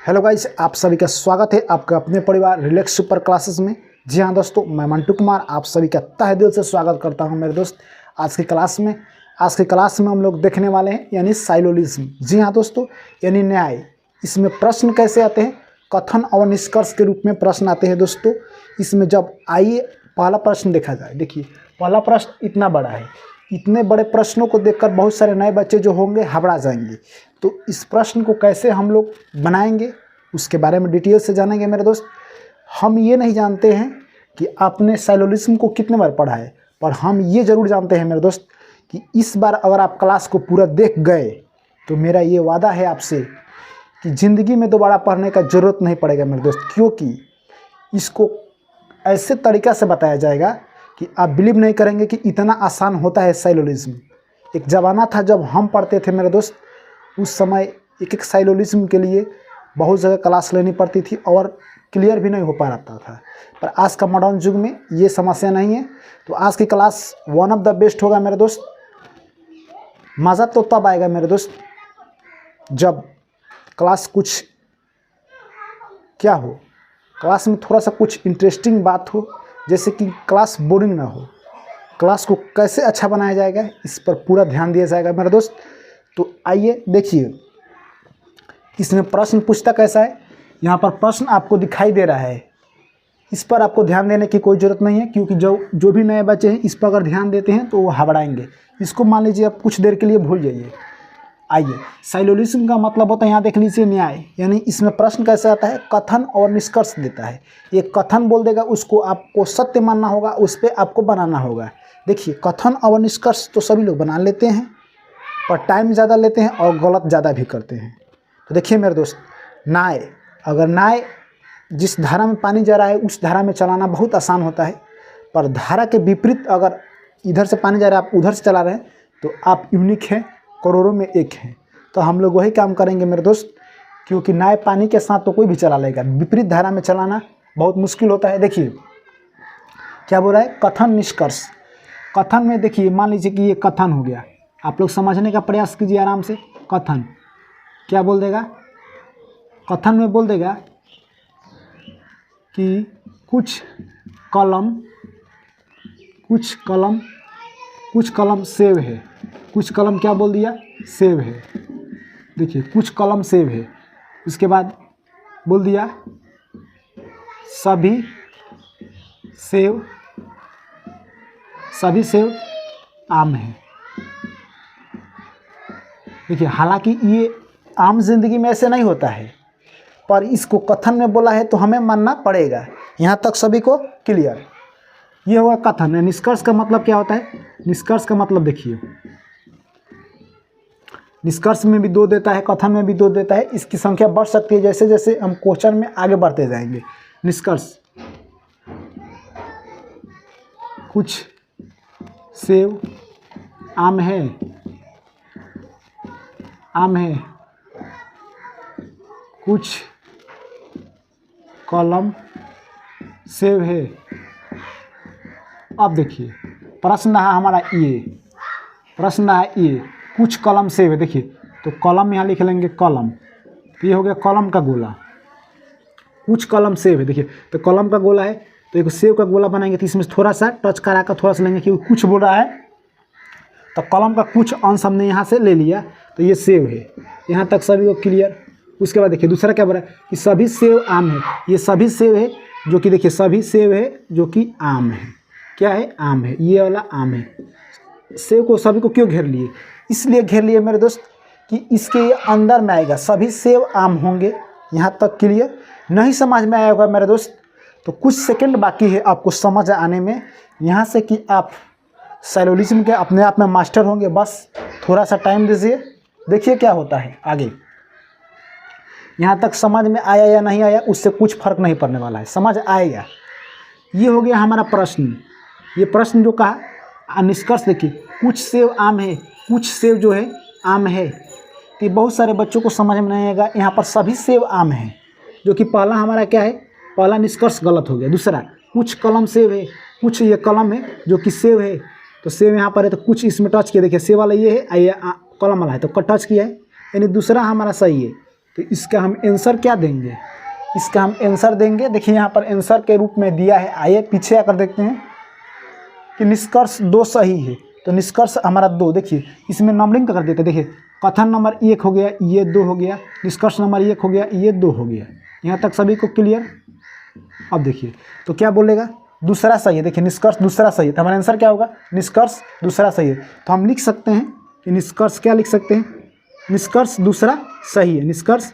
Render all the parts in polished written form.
Hello guys, आप सभी का स्वागत है आपके अपने परिवार रिलैक्स सुपर क्लासेस में। जी हाँ दोस्तों, मैं मंटू कुमार आप सभी का तहे दिल से स्वागत करता हूं मेरे दोस्त। आज की क्लास में हम लोग देखने वाले हैं यानी साइलोलिज्म। जी हाँ दोस्तों, यानी न्याय। इसमें प्रश्न कैसे आते हैं? कथन और निष्कर्ष के रूप में प्रश्न आते हैं दोस्तों। इसमें जब आइए पहला प्रश्न देखा जाए। देखिए, पहला प्रश्न इतना बड़ा है। इतने बड़े प्रश्नों को देखकर बहुत सारे नए बच्चे जो होंगे घबरा जाएंगे। तो इस प्रश्न को कैसे हम लोग बनाएंगे उसके बारे में डिटेल से जानेंगे मेरे दोस्त। हम ये नहीं जानते हैं कि आपने साइलोलिज्म को कितने बार पढ़ा है, पर हम ये ज़रूर जानते हैं मेरे दोस्त कि इस बार अगर आप क्लास को पूरा देख गए तो मेरा ये वादा है आपसे कि ज़िंदगी में दोबारा पढ़ने का ज़रूरत नहीं पड़ेगा मेरे दोस्त। क्योंकि इसको ऐसे तरीक़ा से बताया जाएगा कि आप बिलीव नहीं करेंगे कि इतना आसान होता है साइलोलिज्म। एक ज़माना था जब हम पढ़ते थे मेरे दोस्त, उस समय एक साइलोलिज्म के लिए बहुत जगह क्लास लेनी पड़ती थी और क्लियर भी नहीं हो पा रहा था। पर आज का मॉडर्न युग में ये समस्या नहीं है। तो आज की class one of the best होगा मेरे दोस्त। मज़ा तो तब आएगा मेरे दोस्त जब क्लास कुछ क्या हो, क्लास में थोड़ा सा कुछ इंटरेस्टिंग बात हो, जैसे कि क्लास बोरिंग ना हो। क्लास को कैसे अच्छा बनाया जाएगा इस पर पूरा ध्यान दिया जाएगा मेरे दोस्त। तो आइए देखिए, इसमें प्रश्न पूछता कैसा है। यहाँ पर प्रश्न आपको दिखाई दे रहा है, इस पर आपको ध्यान देने की कोई ज़रूरत नहीं है, क्योंकि जो भी नए बच्चे हैं इस पर अगर ध्यान देते हैं तो वो घबराएंगे। इसको मान लीजिए आप कुछ देर के लिए भूल जाइए। आइए, साइलोलिज्म का मतलब होता है, यहाँ देख लीजिए, न्याय। यानी इसमें प्रश्न कैसे आता है? कथन और निष्कर्ष देता है। एक कथन बोल देगा, उसको आपको सत्य मानना होगा, उस पर आपको बनाना होगा। देखिए, कथन और निष्कर्ष तो सभी लोग बना लेते हैं, पर टाइम ज़्यादा लेते हैं और गलत ज़्यादा भी करते हैं। तो देखिए मेरे दोस्त, नाव, अगर नाव जिस धारा में पानी जा रहा है उस धारा में चलाना बहुत आसान होता है, पर धारा के विपरीत अगर इधर से पानी जा रहा है आप उधर से चला रहे हैं तो आप यूनिक हैं, करोड़ों में एक हैं। तो हम लोग वही काम करेंगे मेरे दोस्त, क्योंकि नाव पानी के साथ तो कोई भी चला लेगा, विपरीत धारा में चलाना बहुत मुश्किल होता है। देखिए क्या बोल रहा है, कथन निष्कर्ष। कथन में देखिए, मान लीजिए कि ये कथन हो गया, आप लोग समझने का प्रयास कीजिए आराम से। कथन क्या बोल देगा? कथन में बोल देगा कि कुछ कलम सेब है। कुछ कलम क्या बोल दिया? सेब है। देखिए, कुछ कलम सेब है। उसके बाद बोल दिया सभी सेब आम है। देखिए, हालांकि ये आम जिंदगी में ऐसे नहीं होता है, पर इसको कथन में बोला है तो हमें मानना पड़ेगा। यहाँ तक सभी को क्लियर? ये हुआ कथन है। निष्कर्ष का मतलब क्या होता है? निष्कर्ष का मतलब देखिए, निष्कर्ष में भी दो देता है, कथन में भी दो देता है। इसकी संख्या बढ़ सकती है जैसे जैसे हम क्वेश्चन में आगे बढ़ते जाएंगे। निष्कर्ष, कुछ सेब आम है, कुछ कलम सेब है। अब देखिए, प्रश्न है हमारा ये, कुछ कलम सेब है। देखिए, तो कलम यहाँ लिख लेंगे, कलम, तो ये हो गया कलम का गोला। कुछ कलम सेब है। देखिए, तो कलम का गोला है तो एक सेब का गोला बनाएंगे, तो इसमें थोड़ा सा टच करा कर थोड़ा सा लेंगे, क्योंकि कुछ बोल रहा है तो कलम का कुछ अंश हमने यहाँ से ले लिया, तो ये सेब है। यहाँ तक सभी को क्लियर? उसके बाद देखिए दूसरा क्या बोल रहा है कि सभी सेब आम है। ये सभी सेब है जो कि, देखिए, सभी सेब है जो कि आम है। क्या है? आम है। ये वाला आम है। सेब को सभी को क्यों घेर लिए? इसलिए घेर लिए मेरे दोस्त कि इसके अंदर में आएगा, सभी सेब आम होंगे। यहाँ तक क्लियर? नहीं समझ में आया होगा मेरे दोस्त तो कुछ सेकंड बाकी है आपको समझ आने में, यहाँ से कि आप साइलोलिज्म के अपने आप में मास्टर होंगे। बस थोड़ा सा टाइम दीजिए, देखिए क्या होता है आगे। यहाँ तक समझ में आया या नहीं आया उससे कुछ फर्क नहीं पड़ने वाला है, समझ आएगा। ये हो गया हमारा प्रश्न। ये प्रश्न जो कहा, निष्कर्ष देखिए, कुछ सेब आम है, कुछ सेब जो है आम है। तो बहुत सारे बच्चों को समझ में नहीं आएगा। यहाँ पर सभी सेब आम है, जो कि पहला हमारा क्या है, पहला निष्कर्ष गलत हो गया। दूसरा, कुछ कलम सेब है, कुछ ये कलम है जो कि सेब है, तो सेब यहाँ पर है तो कुछ इसमें टच किया। देखिए, सेब वाला ये है, ये कलम वाला है तो टच किया है, यानी दूसरा हमारा सही है। तो इसका हम आंसर क्या देंगे, इसका हम आंसर देंगे, देखिए यहाँ पर आंसर के रूप में दिया है। आइए पीछे आकर देखते हैं कि निष्कर्ष 2 सही है, तो निष्कर्ष हमारा 2, देखिए इसमें नंबरिंग कर देते हैं। देखिए कथन नंबर 1 हो गया, ये 2 हो गया, निष्कर्ष नंबर 1 हो गया, ये 2 हो गया। यहाँ तक सभी को क्लियर। अब देखिए तो क्या बोलेगा, दूसरा सही है। देखिए निष्कर्ष दूसरा सही है, तो हमारा आंसर क्या होगा, निष्कर्ष दूसरा सही है। तो हम लिख सकते हैं कि निष्कर्ष क्या लिख सकते हैं, निष्कर्ष दूसरा सही है, निष्कर्ष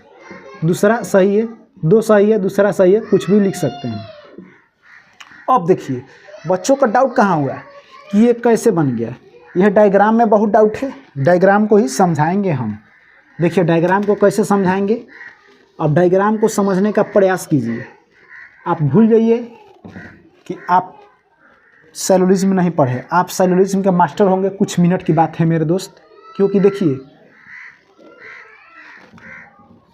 दूसरा सही है, 2 सही है, दूसरा सही है, कुछ भी लिख सकते हैं। अब देखिए बच्चों का डाउट कहाँ हुआ है कि ये कैसे बन गया। यह डायग्राम में बहुत डाउट है, डायग्राम को ही समझाएंगे हम। देखिए डायग्राम को कैसे समझाएंगे, अब डायग्राम को समझने का प्रयास कीजिए। आप भूल जाइए कि आप सेलुलिज्म नहीं पढ़े, आप सेलुलिज्म के मास्टर होंगे, कुछ मिनट की बात है मेरे दोस्त। क्योंकि देखिए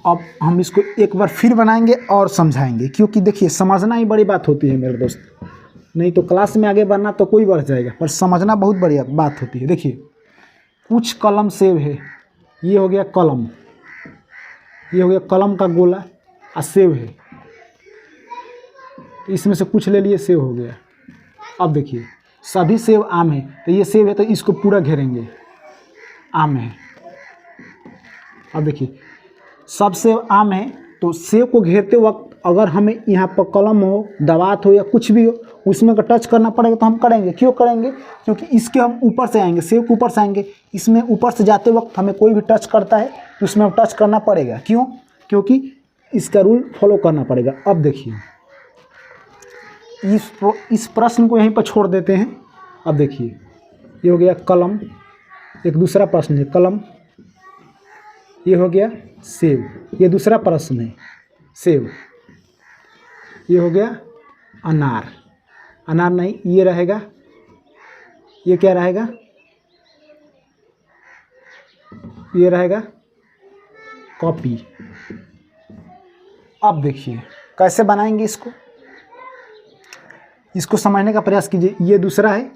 अब हम इसको एक बार फिर बनाएंगे और समझाएंगे, क्योंकि देखिए समझना ही बड़ी बात होती है मेरे दोस्त। नहीं तो क्लास में आगे बढ़ना तो कोई बढ़ जाएगा, पर समझना बहुत बढ़िया बात होती है। देखिए कुछ कलम सेव है, ये हो गया कलम, ये हो गया कलम का गोला, और सेव है, तो इसमें से कुछ ले लिए, सेव हो गया। अब देखिए सभी सेव आम है, तो ये सेव है तो इसको पूरा घेरेंगे, आम है। अब देखिए सब सेव आम है, तो सेव को घेरते वक्त अगर हमें यहाँ पर कलम हो, दवात हो या कुछ भी हो, उसमें का टच करना पड़ेगा तो हम करेंगे। क्यों करेंगे, क्योंकि इसके हम ऊपर से आएंगे, सेव के ऊपर से आएंगे, इसमें ऊपर से जाते वक्त हमें कोई भी टच करता है तो उसमें हम टच करना पड़ेगा। क्यों, क्योंकि इसका रूल फॉलो करना पड़ेगा। अब देखिए इस प्रश्न को यहीं पर छोड़ देते हैं। अब देखिए ये हो गया कलम, एक दूसरा प्रश्न है कलम, ये हो गया सेव, ये दूसरा प्रश्न है सेव, ये हो गया अनार, अनार नहीं, ये रहेगा, ये क्या रहेगा, ये रहेगा कॉपी। अब देखिए कैसे बनाएंगे इसको, इसको समझने का प्रयास कीजिए। ये दूसरा है,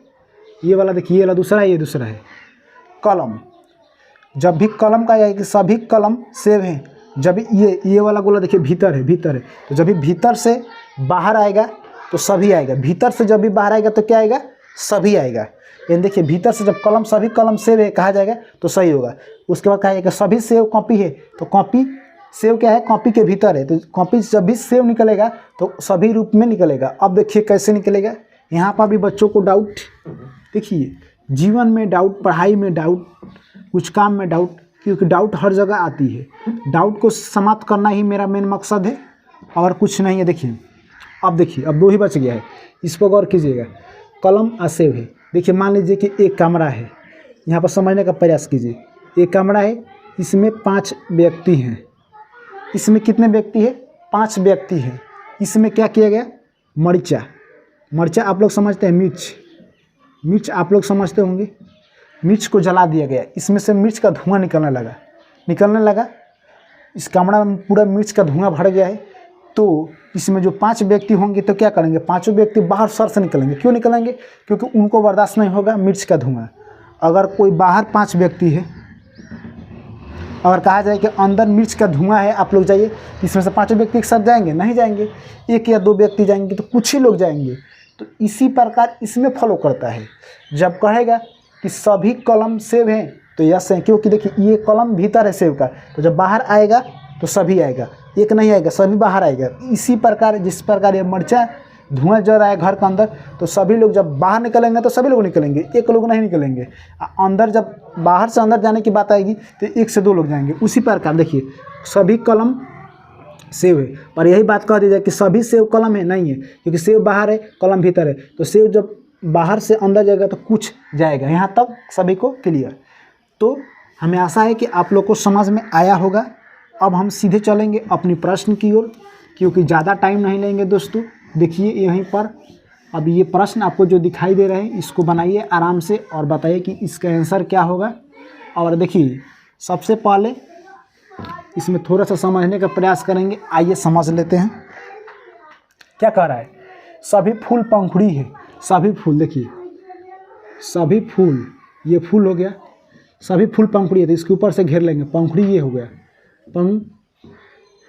ये वाला देखिए, ये वाला दूसरा है, ये दूसरा है कलम। जब भी कलम का कि सभी कलम सेव हैं, जब ये वाला गोला देखिए भीतर है, भीतर है, तो जब भी भीतर से बाहर आएगा तो सभी आएगा, भीतर से जब भी बाहर आएगा तो क्या आएगा, सभी आएगा। यानी देखिए भीतर से जब कलम सभी कलम सेव है कहा जाएगा तो सही होगा। उसके बाद कहा जाएगा सभी सेव कॉपी है, तो कॉपी सेव क्या है, कॉपी के भीतर है, तो कॉपी जब भी सेव निकलेगा तो सभी रूप में निकलेगा। अब देखिए कैसे निकलेगा, यहाँ पर भी बच्चों को डाउट, देखिए जीवन में डाउट, पढ़ाई में डाउट, कुछ काम में डाउट, क्योंकि डाउट हर जगह आती है। डाउट को समाप्त करना ही मेरा मेन मकसद है और कुछ नहीं है। देखिए अब देखिए अब 2 ही बच गया है, इस पर गौर कीजिएगा। कलम और सेव है, देखिए मान लीजिए कि एक कमरा है, यहाँ पर समझने का प्रयास कीजिए। एक कमरा है, इसमें 5 व्यक्ति हैं, इसमें कितने व्यक्ति है, 5 व्यक्ति हैं। इसमें क्या किया गया, मर्चा, मर्चा आप लोग समझते हैं, मिर्च, मिर्च आप लोग समझते होंगे, मिर्च को जला दिया गया, इसमें से मिर्च का धुआं निकलने लगा, इस कमरा में पूरा मिर्च का धुआं भर गया है। तो इसमें जो 5 व्यक्ति होंगे तो क्या करेंगे, 5 व्यक्ति बाहर सर से निकलेंगे। क्यों निकलेंगे, क्योंकि उनको बर्दाश्त नहीं होगा मिर्च का धुआं। अगर कोई बाहर 5 व्यक्ति है, अगर कहा जाए कि अंदर मिर्च का धुआं है, आप लोग जाइए, इसमें से 5 व्यक्ति एक साथ जाएंगे, नहीं जाएंगे, 1 या 2 व्यक्ति जाएंगे, तो कुछ ही लोग जाएंगे। तो इसी प्रकार इसमें फॉलो करता है। जब कहेगा कि सभी कलम सेव हैं तो यस है, क्योंकि देखिए ये कलम भीतर है सेव का, तो जब बाहर आएगा तो सभी आएगा, एक नहीं आएगा, सभी बाहर आएगा। इसी प्रकार जिस प्रकार ये मर्चा धुआं जल रहा है घर के अंदर, तो सभी लोग जब बाहर निकलेंगे तो सभी लोग निकलेंगे, एक लोग नहीं निकलेंगे। अंदर जब बाहर से अंदर जाने की बात आएगी तो 1 से 2 लोग जाएंगे। उसी प्रकार देखिए सभी कलम सेव है, पर यही बात कह दी जाए कि सभी सेव कलम है, नहीं है, क्योंकि सेव बाहर है, कलम भीतर है। तो सेव जब बाहर से अंदर जाएगा तो कुछ जाएगा। यहाँ तक सभी को क्लियर। तो हमें आशा है कि आप लोग को समझ में आया होगा। अब हम सीधे चलेंगे अपनी प्रश्न की ओर, क्योंकि ज़्यादा टाइम नहीं लेंगे दोस्तों। देखिए यहीं पर अब ये प्रश्न आपको जो दिखाई दे रहे हैं, इसको बनाइए आराम से और बताइए कि इसका आंसर क्या होगा। और देखिए सबसे पहले इसमें थोड़ा सा समझने का प्रयास करेंगे। आइए समझ लेते हैं क्या कह रहा है। सभी फूल पंखुड़ी है, सभी फूल, देखिए सभी फूल, ये फूल हो गया, सभी फूल पंखुड़ी है, तो इसके ऊपर से घेर लेंगे, पंखुड़ी ये हो गया,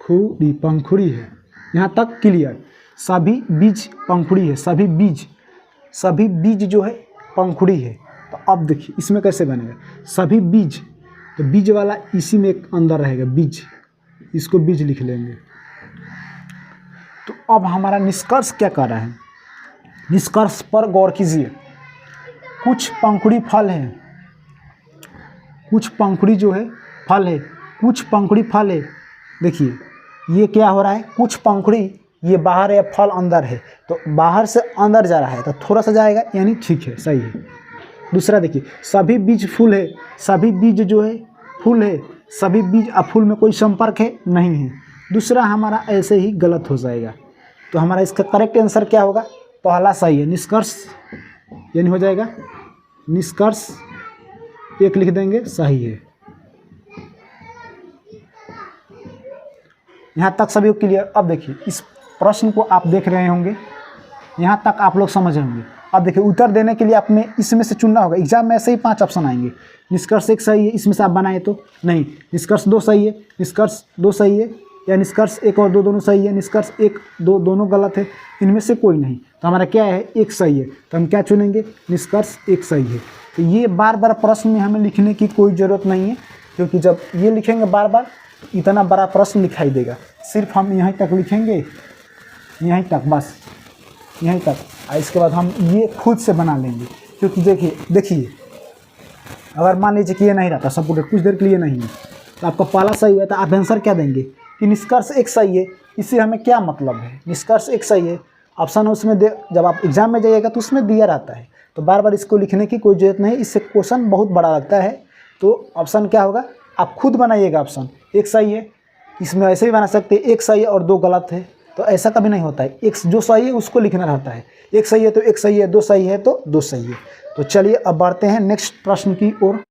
पंखुड़ी, पंखुड़ी है, यहाँ तक क्लियर। सभी बीज पंखुड़ी है, सभी बीज जो है पंखुड़ी है। तो अब देखिए इसमें कैसे बनेगा, सभी बीज, तो बीज वाला इसी में एक अंदर रहेगा बीज, इसको बीज लिख लेंगे। तो अब हमारा निष्कर्ष क्या कर रहा है, निष्कर्ष पर गौर कीजिए। कुछ पंखुड़ी फल है, कुछ पंखुड़ी जो है फल है, कुछ पंखुड़ी फल है। देखिए ये क्या हो रहा है, कुछ पंखुड़ी ये बाहर है, फल अंदर है, तो बाहर से अंदर जा रहा है तो थोड़ा सा जाएगा, यानी ठीक है, सही है। दूसरा देखिए, सभी बीज फूल है, सभी बीज जो है फूल है, सभी बीज और फूल में कोई संपर्क है नहीं है। दूसरा हमारा ऐसे ही गलत हो जाएगा। तो हमारा इसका करेक्ट आंसर क्या होगा, पहला सही है, निष्कर्ष यानी हो जाएगा निष्कर्ष, एक लिख देंगे, सही है। यहाँ तक सभी को क्लियर। अब देखिए इस प्रश्न को आप देख रहे होंगे, यहाँ तक आप लोग समझ होंगे। अब देखिए उत्तर देने के लिए आपने इसमें से चुनना होगा। एग्जाम में ऐसे ही 5 ऑप्शन आएंगे, निष्कर्ष 1 सही है, इसमें से आप बनाए तो नहीं, निष्कर्ष 2 सही है, निष्कर्ष 2 सही है, या निष्कर्ष 1 और 2 दोनों सही है, निष्कर्ष 1 2 दोनों गलत है, इनमें से कोई नहीं। तो हमारा क्या है, 1 सही है, तो हम क्या चुनेंगे, निष्कर्ष 1 सही है। तो ये बार बार प्रश्न में हमें लिखने की कोई ज़रूरत नहीं है, क्योंकि जब ये लिखेंगे बार बार इतना बड़ा प्रश्न दिखाई देगा। सिर्फ हम यहीं तक लिखेंगे, यहीं तक, बस यहीं तक, और इसके बाद हम ये खुद से बना लेंगे। क्योंकि देखिए अगर मान लीजिए कि ये नहीं रहता सपोर्टेड कुछ देर के लिए नहीं है, तो आपका पहला सही है, तो आप आंसर क्या देंगे कि निष्कर्ष 1 सही है। इससे हमें क्या मतलब है, निष्कर्ष 1 सही है, ऑप्शन उसमें दे, जब आप एग्जाम में जाइएगा तो उसमें दिया रहता है, तो बार बार इसको लिखने की कोई ज़रूरत नहीं। इससे क्वेश्चन बहुत बड़ा लगता है। तो ऑप्शन क्या होगा, आप खुद बनाइएगा। ऑप्शन 1 सही है, इसमें ऐसे भी बना सकते हैं 1 सही है और 2 गलत है, तो ऐसा कभी नहीं होता है। 1 जो सही है उसको लिखना रहता है, 1 सही है तो 1 सही है, 2 सही है तो 2 सही है। तो चलिए अब बढ़ते हैं नेक्स्ट प्रश्न की ओर।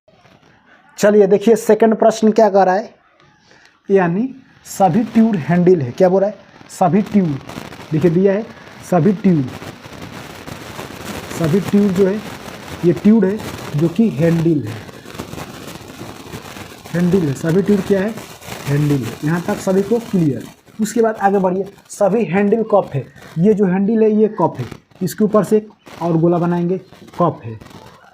चलिए देखिए सेकंड प्रश्न क्या कर रहा है, यानी सभी ट्यूब हैंडल है। क्या बोल रहा है, सभी ट्यूब, देखिए दिया है सभी ट्यूब जो है ये ट्यूब है जो कि हैंडल है, हैंडल है, सभी ट्यूब क्या है, हैंडल है। यहाँ तक सभी को क्लियर। उसके बाद आगे बढ़िए, सभी हैंडल कप है, ये जो हैंडल है ये कप है, इसके ऊपर से एक और गोला बनाएंगे, कप है।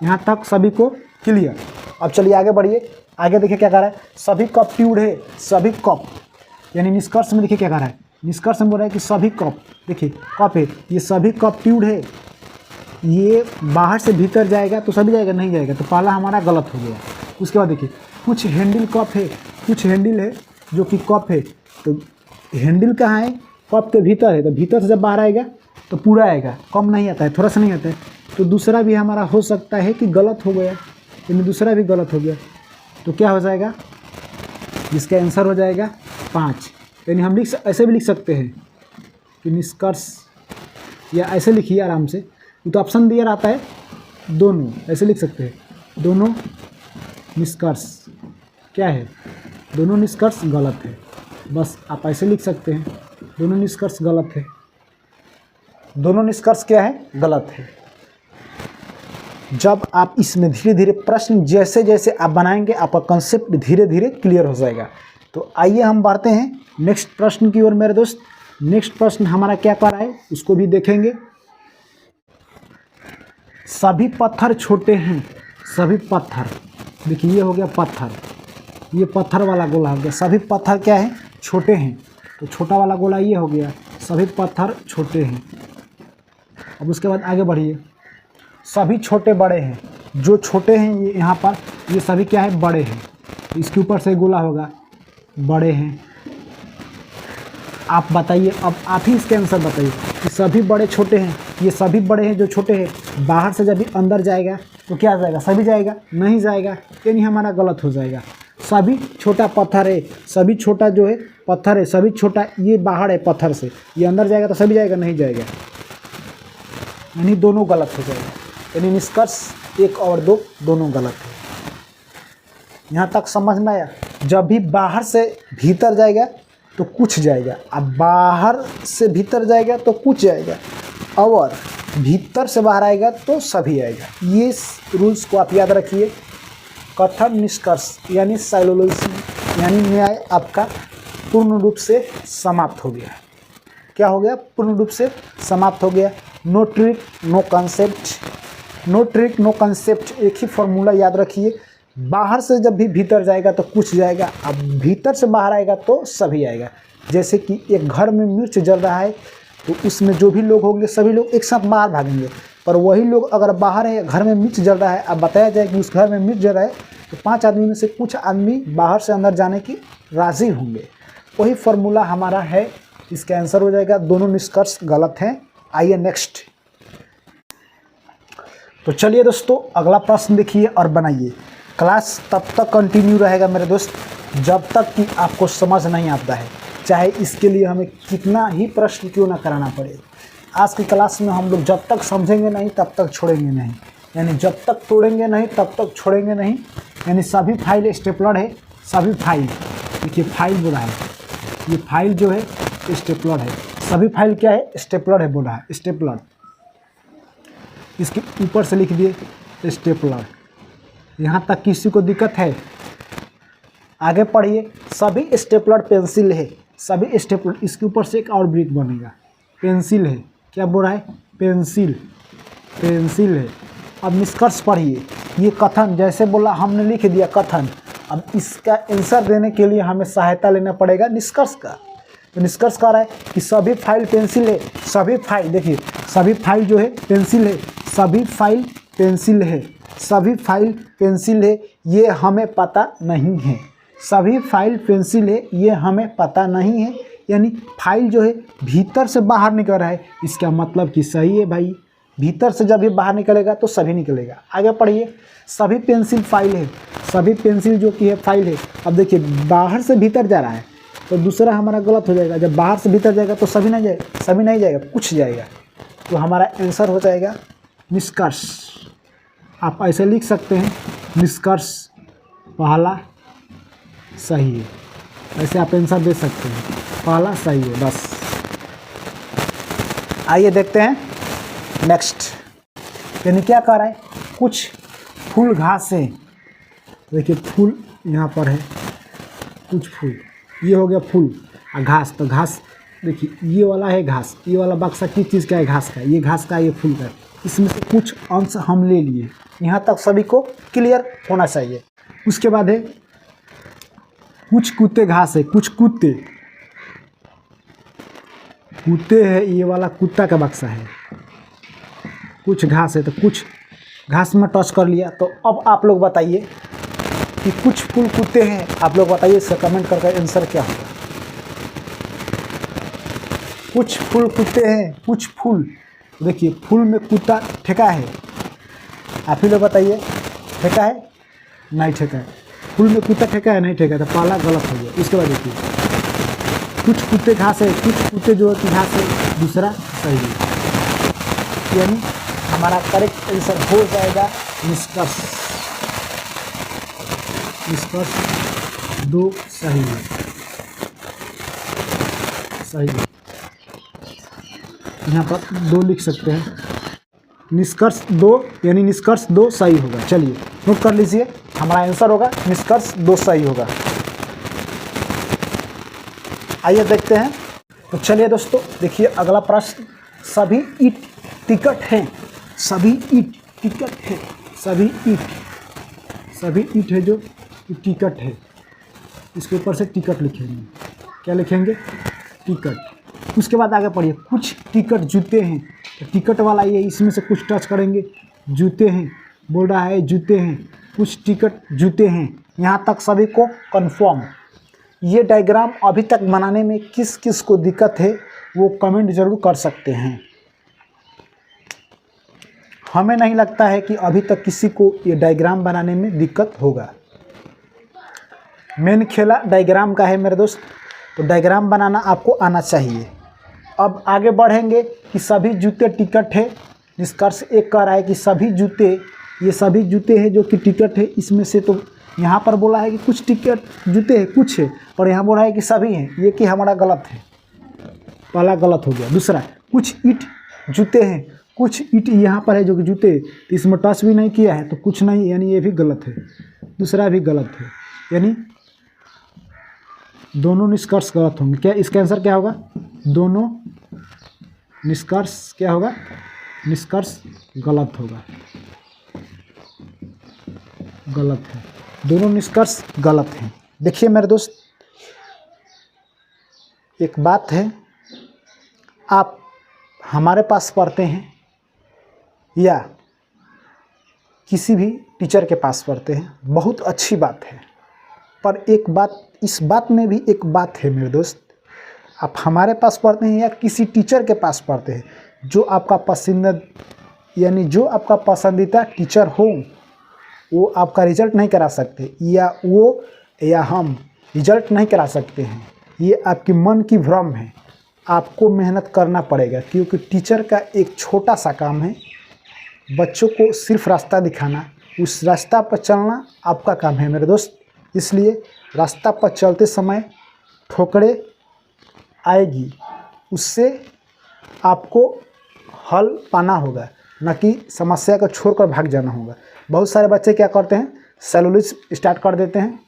यहाँ तक सभी को क्लियर। अब चलिए आगे बढ़िए, आगे देखिए क्या कर रहा है, सभी कप ट्यूब है, सभी कप, यानी निष्कर्ष में देखिए क्या कर रहा है, निष्कर्ष में बोल रहा है कि सभी कप, देखिए कप है, ये सभी कप ट्यूब है, ये बाहर से भीतर जाएगा तो सभी जाएगा, नहीं जाएगा, तो पहला हमारा गलत हो गया। उसके बाद देखिए कुछ हैंडल कप है, कुछ हैंडल है जो कि कप है, तो हैंडल कहाँ है, कप के भीतर है, तो भीतर से जब बाहर आएगा तो पूरा आएगा, कम नहीं आता है, थोड़ा सा नहीं आता है। तो दूसरा भी हमारा हो सकता है कि गलत हो गया, यानी दूसरा भी गलत हो गया। तो क्या हो जाएगा, जिसका आंसर हो जाएगा 5। यानी हम ऐसे भी लिख सकते हैं कि निष्कर्ष, या ऐसे लिखिए आराम से, तो ऑप्शन दिया रहता है दोनों, ऐसे लिख सकते हैं, दोनों निष्कर्ष क्या है, दोनों निष्कर्ष गलत है, बस आप ऐसे लिख सकते हैं, दोनों निष्कर्ष गलत है, दोनों निष्कर्ष क्या है, गलत है। जब आप इसमें धीरे धीरे प्रश्न जैसे जैसे आप बनाएंगे आपका कंसेप्ट धीरे धीरे क्लियर हो जाएगा। तो आइए हम बढ़ते हैं नेक्स्ट प्रश्न की ओर मेरे दोस्त। नेक्स्ट प्रश्न हमारा क्या कर रहा है उसको भी देखेंगे। सभी पत्थर छोटे हैं, सभी पत्थर, देखिए ये हो गया पत्थर, ये पत्थर वाला गोला हो गया, सभी पत्थर क्या है, छोटे हैं, तो छोटा वाला गोला ये हो गया, सभी पत्थर छोटे हैं। अब उसके बाद आगे बढ़िए, सभी छोटे बड़े हैं, जो छोटे हैं ये यहाँ पर, ये सभी क्या है, बड़े हैं, इसके ऊपर से गोला होगा, बड़े हैं। आप बताइए, अब आप ही इसके आंसर बताइए कि सभी बड़े छोटे हैं, ये सभी बड़े हैं जो छोटे हैं, बाहर से जब भी अंदर जाएगा तो क्या जाएगा, सभी जाएगा, नहीं जाएगा, यानी हमारा गलत हो जाएगा। सभी छोटा पत्थर है, सभी छोटा जो है पत्थर है, सभी छोटा ये बाहर है पत्थर से, ये अंदर जाएगा तो सभी जाएगा, नहीं जाएगा, यानी दोनों गलत हो जाएगा। यानी निष्कर्ष 1 और 2 दोनों गलत है। यहाँ तक समझ में आया। जब भी बाहर से भीतर जाएगा तो कुछ जाएगा, अब बाहर से भीतर जाएगा तो कुछ जाएगा, और भीतर से बाहर आएगा तो सभी आएगा। ये रूल्स को आप याद रखिए। कथन निष्कर्ष यानी साइलोलॉजी यानी न्याय आपका पूर्ण रूप से समाप्त हो गया। क्या हो गया? पूर्ण रूप से समाप्त हो गया। No trick no concept, no trick no concept, एक ही फॉर्मूला याद रखिए। बाहर से जब भी भीतर जाएगा तो कुछ जाएगा, अब भीतर से बाहर आएगा तो सभी आएगा। जैसे कि एक घर में मिर्च जल रहा है तो उसमें जो भी लोग होंगे सभी लोग एक साथ बाहर भागेंगे, पर वही लोग अगर बाहर है, घर में मिर्च जल रहा है, अब बताया जाए कि उस घर में मिर्च जल रहा है तो 5 आदमी में से कुछ आदमी बाहर से अंदर जाने की राज़ी होंगे। वही फॉर्मूला हमारा है, इसका आंसर हो जाएगा। दोनों निष्कर्ष गलत हैं। आइए नेक्स्ट। तो चलिए दोस्तों अगला प्रश्न देखिए और बनाइए। क्लास तब तक कंटिन्यू रहेगा मेरे दोस्त जब तक कि आपको समझ नहीं आता है, चाहे इसके लिए हमें कितना ही प्रश्न क्यों ना कराना पड़े। आज की क्लास में हम लोग जब तक समझेंगे नहीं तब तक छोड़ेंगे नहीं, यानी जब तक तोड़ेंगे नहीं तब तक छोड़ेंगे नहीं। यानी सभी फाइल स्टेपलर है, सभी फाइल, देखिए फाइल बोला है, ये फाइल जो है स्टेपलर है। सभी फाइल क्या है? स्टेपलर है बोला है, स्टेपलर। इसके ऊपर से लिख दिए स्टेपलर। यहाँ तक किसी को दिक्कत है? आगे पढ़िए। सभी स्टेपलर पेंसिल है, सभी स्टेपलर। इसके ऊपर से एक और ब्रिक बनेगा, पेंसिल है। क्या बोल रहा है? पेंसिल, पेंसिल है। अब निष्कर्ष पढ़िए। ये कथन जैसे बोला हमने लिख दिया कथन, अब इसका आंसर देने के लिए हमें सहायता लेना पड़ेगा निष्कर्ष का। तो निष्कर्ष कह रहा है कि सभी फाइल पेंसिल है, सभी फाइल, देखिए सभी फाइल जो है पेंसिल है, सभी फाइल पेंसिल है, सभी फाइल पेंसिल है, ये हमें पता नहीं है। सभी फाइल पेंसिल है, ये हमें पता नहीं है। यानी फाइल जो है भीतर से बाहर निकल रहा है, इसका मतलब कि सही है भाई। भीतर से जब भी बाहर निकलेगा तो सभी निकलेगा। आगे पढ़िए। सभी पेंसिल फाइल है, सभी पेंसिल जो कि है फाइल है। अब देखिए बाहर से भीतर जा रहा है तो दूसरा हमारा गलत हो जाएगा। जब बाहर से भीतर जाएगा तो सभी नहीं जाएगा, सभी नहीं जाएगा, कुछ जाएगा। तो हमारा आंसर हो जाएगा निष्कर्ष। आप ऐसे लिख सकते हैं, निष्कर्ष पहला सही है, ऐसे आप आंसर दे सकते हैं, पहला सही है बस। आइए देखते हैं नेक्स्ट। यानी क्या कह रहा है? कुछ फूल घास है, देखिए फूल यहाँ पर है, कुछ फूल, ये हो गया फूल और घास। तो घास देखिए ये वाला है घास, ये वाला बक्सा किस चीज़ का है? घास का। ये घास का, ये फूल का। इसमें से कुछ अंश हम ले लिए, यहाँ तक सभी को क्लियर होना चाहिए। उसके बाद है कुछ कुत्ते घास है, कुछ कुत्ते, कुत्ते है, ये वाला कुत्ता का बक्सा है। कुछ घास है तो कुछ घास में टच कर लिया। तो अब आप लोग बताइए कि कुछ फूल कुत्ते हैं, आप लोग बताइए इसका कमेंट करके आंसर क्या होगा। कुछ फूल कुत्ते हैं, कुछ फूल, देखिए फूल में कुत्ता ठेका है, आप ही लोग बताइए ठेका है नहीं ठेका है? फूल में कुत्ता ठेका है नहीं ठेका? तो पहला गलत हो गया। इसके बाद देखिए कुछ कुत्ते घास है, कुछ कुत्ते जो है घास है, दूसरा सही है। यानी हमारा करेक्ट आंसर हो जाएगा निष्कर्ष। निष्कर्ष 2 सही है, सही है। यहाँ पर 2 लिख सकते हैं, निष्कर्ष 2, यानी निष्कर्ष 2 सही होगा। चलिए नोट कर लीजिए, हमारा आंसर होगा निष्कर्ष 2 सही होगा। आइए देखते हैं। तो चलिए दोस्तों देखिए अगला प्रश्न। सभी ईंट टिकट हैं, सभी ईंट टिकट है, सभी ईंट है जो टिकट है। इसके ऊपर से टिकट लिखेंगे। क्या लिखेंगे? टिकट। उसके बाद आगे पढ़िए। कुछ टिकट जूते हैं, तो टिकट वाला ये, इसमें से कुछ टच करेंगे, जूते हैं बोल रहा है, जूते हैं, कुछ टिकट जूते हैं। यहाँ तक सभी को कंफर्म। ये डायग्राम अभी तक बनाने में किस किस को दिक्कत है वो कमेंट जरूर कर सकते हैं। हमें नहीं लगता है कि अभी तक किसी को ये डायग्राम बनाने में दिक्कत होगा। मेन खेला डायग्राम का है मेरे दोस्त, तो डायग्राम बनाना आपको आना चाहिए। अब आगे बढ़ेंगे कि सभी जूते टिकट है। निष्कर्ष 1 कह रहा है कि सभी जूते, ये सभी जूते हैं जो कि टिकट है। इसमें से तो यहाँ पर बोला है कि कुछ टिकट जूते हैं, कुछ है, और यहाँ बोला है कि सभी हैं, ये कि हमारा गलत है, पहला गलत हो गया। दूसरा कुछ ईंट जूते हैं, कुछ ईंट यहाँ पर है जो कि जूते, इसमें टच भी नहीं किया है तो कुछ नहीं, यानी ये भी गलत है, दूसरा भी गलत है। यानी दोनों निष्कर्ष गलत होंगे। क्या इसका आंसर क्या होगा? दोनों निष्कर्ष क्या होगा? निष्कर्ष गलत होगा, गलत है। दोनों निष्कर्ष गलत हैं। देखिए मेरे दोस्त, एक बात है, आप हमारे पास पढ़ते हैं या किसी भी टीचर के पास पढ़ते हैं, बहुत अच्छी बात है। पर एक बात, इस बात में भी एक बात है मेरे दोस्त, आप हमारे पास पढ़ते हैं या किसी टीचर के पास पढ़ते हैं, जो आपका पसंदीदा यानी जो आपका पसंदीदा टीचर हो वो आपका रिजल्ट नहीं करा सकते, या वो या हम रिजल्ट नहीं करा सकते हैं। ये आपकी मन की भ्रम है। आपको मेहनत करना पड़ेगा, क्योंकि टीचर का एक छोटा सा काम है बच्चों को सिर्फ रास्ता दिखाना, उस रास्ता पर चलना आपका काम है मेरे दोस्त। इसलिए रास्ता पर चलते समय ठोकरें आएगी, उससे आपको हल पाना होगा, न कि समस्या को छोड़कर भाग जाना होगा। बहुत सारे बच्चे क्या करते हैं, सेलुलिस स्टार्ट कर देते हैं।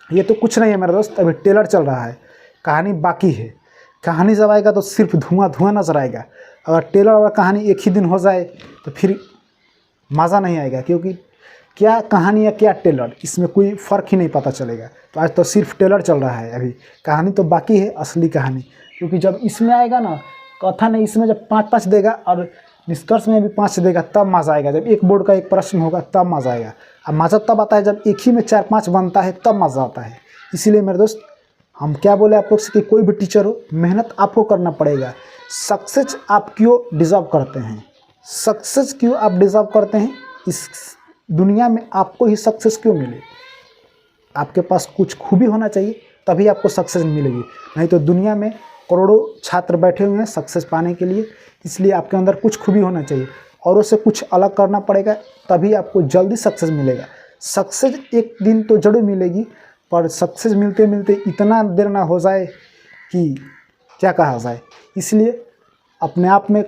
ये तो कुछ नहीं है मेरे दोस्त, अभी ट्रेलर चल रहा है, कहानी बाकी है। कहानी जब आएगा तो सिर्फ धुआं धुआं नजर आएगा। अगर ट्रेलर और कहानी एक ही दिन हो जाए तो फिर मज़ा नहीं आएगा, क्योंकि क्या कहानी या क्या ट्रेलर, इसमें कोई फ़र्क ही नहीं पता चलेगा। तो आज तो सिर्फ ट्रेलर चल रहा है, अभी कहानी तो बाकी है, असली कहानी। क्योंकि जब इसमें आएगा ना, कथन है इसमें जब 5-5 देगा और निष्कर्ष में भी 5 देगा, तब मज़ा आएगा। जब एक बोर्ड का एक प्रश्न होगा तब मज़ा आएगा। अब मज़ा तब आता है जब एक ही में 4-5 बनता है, तब मज़ा आता है। इसीलिए मेरे दोस्त, हम क्या बोले आप लोग से कि कोई भी टीचर हो, मेहनत आपको करना पड़ेगा। सक्सेस आप क्यों डिज़र्व करते हैं? सक्सेस क्यों आप डिज़र्व करते हैं? इस दुनिया में आपको ही सक्सेस क्यों मिले? आपके पास कुछ खूबी होना चाहिए, तभी आपको सक्सेस मिलेगी। नहीं तो दुनिया में करोड़ों छात्र बैठे हुए हैं सक्सेस पाने के लिए। इसलिए आपके अंदर कुछ खूबी होना चाहिए, औरों से कुछ अलग करना पड़ेगा, तभी आपको जल्दी सक्सेस मिलेगा। सक्सेस एक दिन तो जरूर मिलेगी, पर सक्सेस मिलते मिलते इतना देर ना हो जाए कि क्या कहा जाए। इसलिए अपने आप में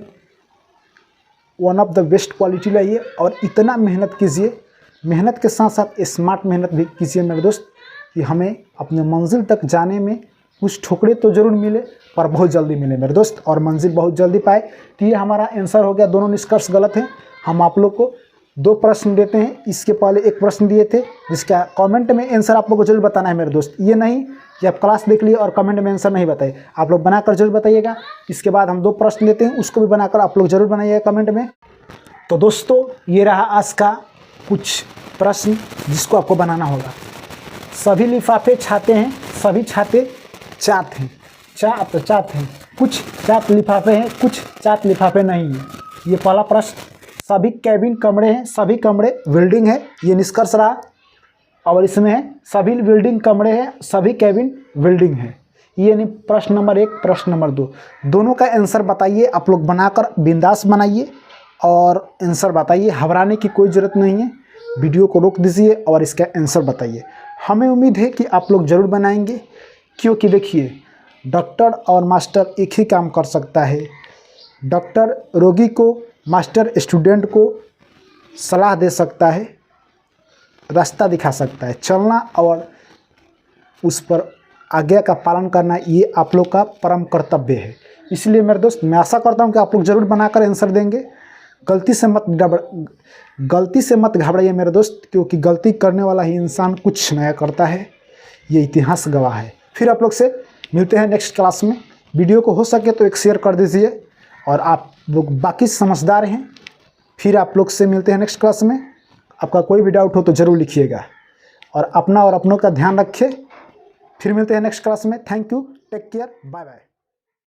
one of the best quality लाइए और इतना मेहनत कीजिए। मेहनत के साथ साथ स्मार्ट मेहनत भी कीजिए मेरे दोस्त, कि हमें अपने मंजिल तक जाने में कुछ ठोकरें तो ज़रूर मिले, पर बहुत जल्दी मिले मेरे दोस्त, और मंजिल बहुत जल्दी पाए। तो ये हमारा आंसर हो गया, दोनों निष्कर्ष गलत हैं। हम आप लोग को 2 प्रश्न देते हैं, इसके पहले 1 प्रश्न दिए थे, जिसका कमेंट में आंसर आप लोग को जरूर बताना है मेरे दोस्त। ये नहीं कि आप क्लास देख लिए और कमेंट में आंसर नहीं बताए, आप लोग बनाकर जरूर बताइएगा। इसके बाद हम 2 प्रश्न देते हैं, उसको भी बनाकर आप लोग जरूर बनाइएगा कमेंट में। तो दोस्तों, ये रहा आज का कुछ प्रश्न जिसको आपको बनाना होगा। सभी लिफाफे छाते हैं, सभी छाते चाट हैं। चाट हैं, कुछ चाट लिफाफे हैं, कुछ चाट लिफाफे नहीं हैं। ये पहला प्रश्न। सभी कैबिन कमरे हैं, सभी कमरे बिल्डिंग है, ये निष्कर्ष रहा। और इसमें है सभी बिल्डिंग कमरे हैं, सभी कैबिन बिल्डिंग है। ये नहीं प्रश्न नंबर 1, प्रश्न नंबर 2, दोनों का आंसर बताइए। आप लोग बनाकर बिंदास बनाइए और आंसर बताइए, घबराने की कोई ज़रूरत नहीं है। वीडियो को रोक दीजिए और इसका आंसर बताइए। हमें उम्मीद है कि आप लोग ज़रूर बनाएंगे, क्योंकि देखिए, डॉक्टर और मास्टर एक ही काम कर सकता है। डॉक्टर रोगी को, मास्टर स्टूडेंट को सलाह दे सकता है, रास्ता दिखा सकता है। चलना और उस पर आज्ञा का पालन करना, ये आप लोग का परम कर्तव्य है। इसलिए मेरे दोस्त, मैं आशा करता हूँ कि आप लोग ज़रूर बनाकर आंसर देंगे। गलती से मत घबराइए मेरे दोस्त, क्योंकि गलती करने वाला ही इंसान कुछ नया करता है, ये इतिहास गवाह है। फिर आप लोग से मिलते हैं नेक्स्ट क्लास में। वीडियो को हो सके तो एक शेयर कर दीजिए, और आप लोग बाकी समझदार हैं। फिर आप लोग से मिलते हैं नेक्स्ट क्लास में। आपका कोई भी डाउट हो तो ज़रूर लिखिएगा, और अपना और अपनों का ध्यान रखिए। फिर मिलते हैं नेक्स्ट क्लास में। Thank you, take care, bye bye.